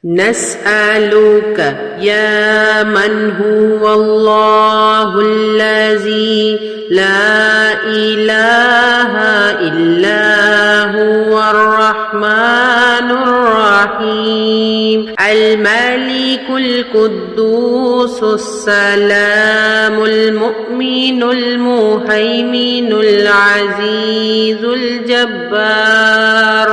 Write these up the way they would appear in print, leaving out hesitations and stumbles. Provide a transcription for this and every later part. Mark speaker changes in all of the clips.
Speaker 1: نسألك يا من هو الله الذي لا إله إلا هو الرحمن الرحيم الملك القدوس السلام المؤمن المهيمن العزيز الجبار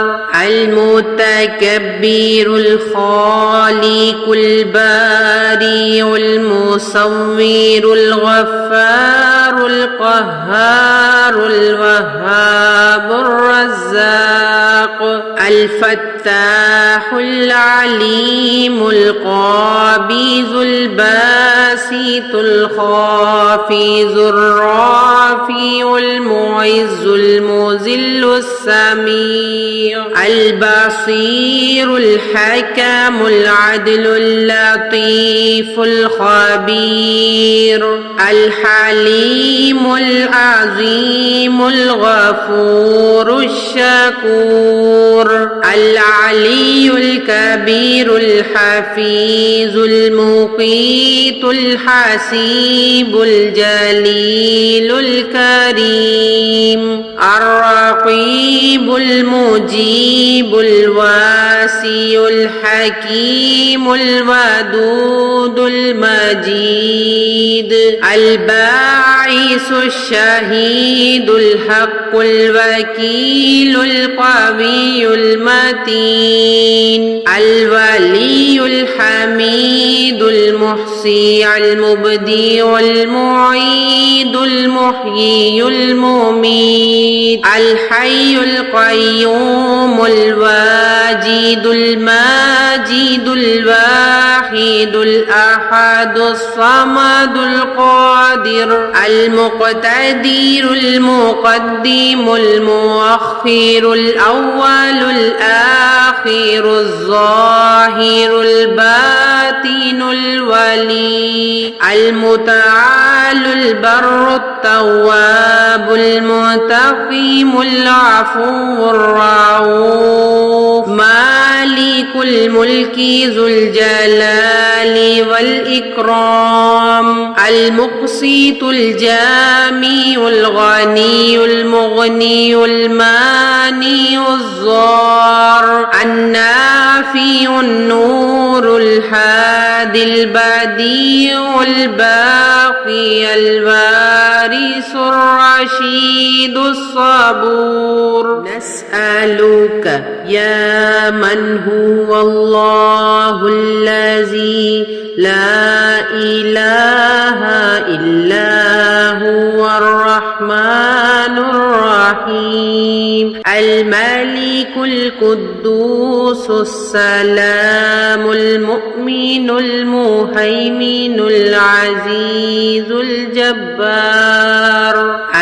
Speaker 1: المتكبر الخالق البارئ المصور الغفار القهار الوهاب الرزاق الفتاح العليم القابض الباسط الخافض الرافع المعز المذل السميع البصير الحكم العدل اللطيف الخبير الحليم العظيم الغفور الشكور العلي الكبير الحفيظ المقيت الحسيب الجليل الكريم الرقيب المجيب الواسع الحكيم الودود المجيد الباعث الشهيد الحق الوكيل القوي المتين الولي الحميد المحصي المبدي المعيد المحيي المميت الحي القيوم الواجد الماجد الواحد الأحد الصمد القادر المقتدر المقدم المؤخر الأول الآخر الظاهر الباطن الولي المتعال البر التواب المنتقم العفو الرؤوف مالك الملك ذو الجلال والإكرام المقسط الجامع الغني المغني المانع الضار النافع النور الهادي البديع الباقي الوارث الرشيد الصبور نسألك يا من هو الله الذي لا إله إلا هو الرحمن الرحيم الملك القدوس السلام المؤمن المهيمن العزيز الجبار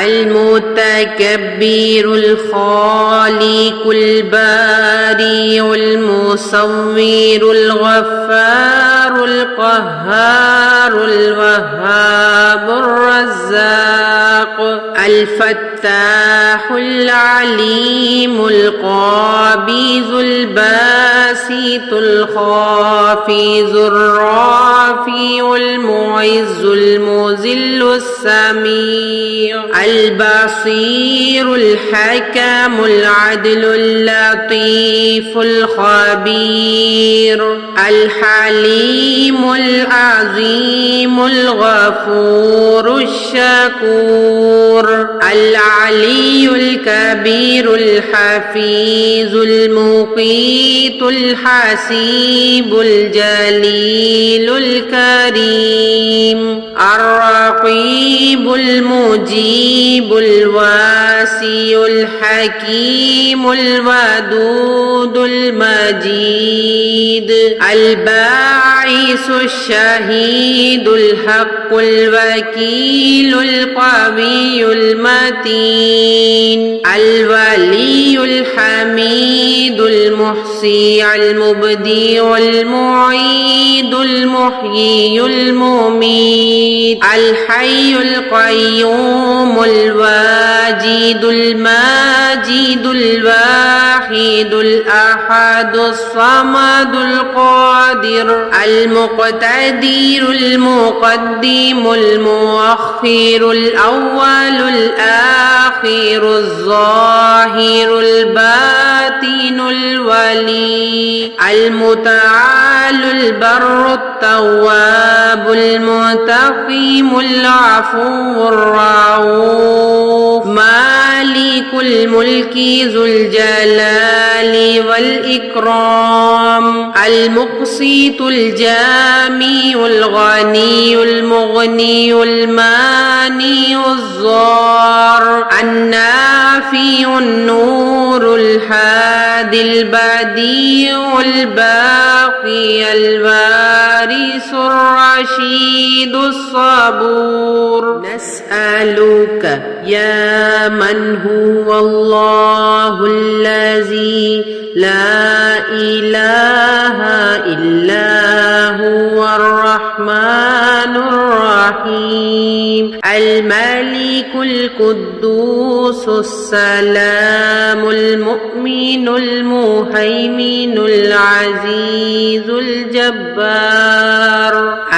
Speaker 1: المتكبر الخالق البارئ المصور الغفار القهار الوهاب الرزاق الفتاح العليم القابض الباسط الخافض الرافع المعز المذل السميع البصير الحكم العدل اللطيف الخبير الحليم العظيم الغفور الشكور العلي الكبير الحفيظ المقيت الحسيب الجليل الكريم الرقيب المجيب الواسع الحكيم الودود المجيد الباعث الشهيد الحق الوكيل القوي المتين الولي الحميد المحصي المبدي المعيد المحيي المميت الحي القيوم الواجد الماجد الواحد الأحد الصمد القادر القادر المقتدر المقدم المؤخر الأول الآخر الظاهر الباطن الولي المتعال البر التواب المنتقم العفو الرؤوف مالك الملك ذو الجلال والإكرام المقسط الجامع الغني المغني المانع الضار النافع النور الهادي البديع الباقي الوارث الرشيد الصبور نسألك يا من هو الله الذي لا إله إلا هو الرحمن الرحيم الملك القدوس السلام المؤمن المهيمن العزيز الجبار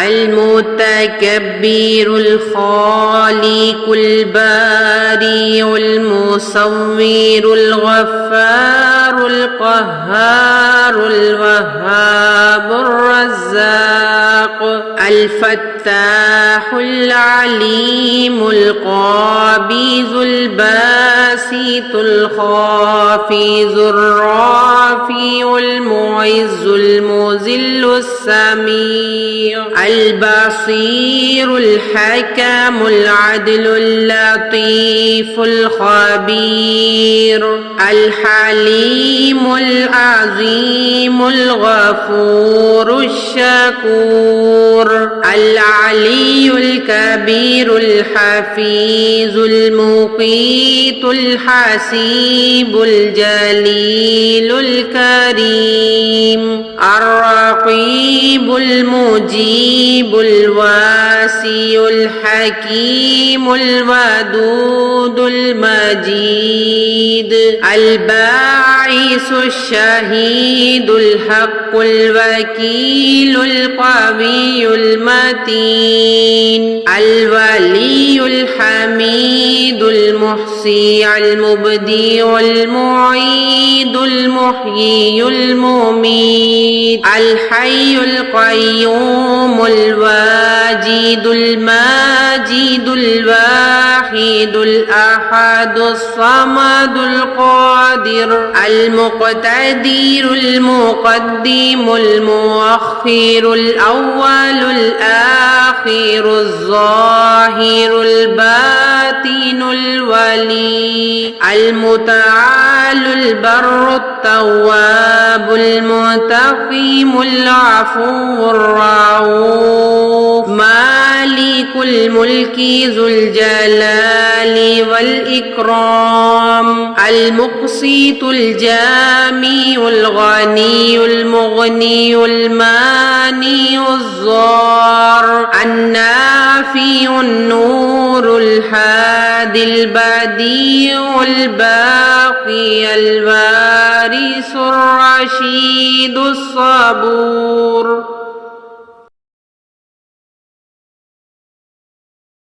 Speaker 1: المتكبر الخالق البارئ المصور الغفار القهار الوهاب الرزاق الفتاح العليم القابض الباسط الخافض الرافع المعز المذل السميع البصير الحكم العدل اللطيف الخبير الحليم العظيم الغفور الشكور العلي الكبير الحفيظ المقيت الحسيب الجليل الكريم الرقيب المجيب الواسع الحكيم الودود المجيد الباعث الشهيد الحق الوكيل القوي المتين الولي الحميد المحصي المبدي المعيد المحيي المميت الحي القيوم الواجد الماجد الواحد الأحد الصمد القادر المقتدر المقدم المؤخر الأول الآخر الظاهر الباطن الولي المتعال البر التواب المنتقم العفو الرؤوف مالك الملك ذو الجلال والإكرام المقسط الجامع الغني المغني المانع الضار النافع النور الهادي البديع الباقي الوارث الرشيد الصبور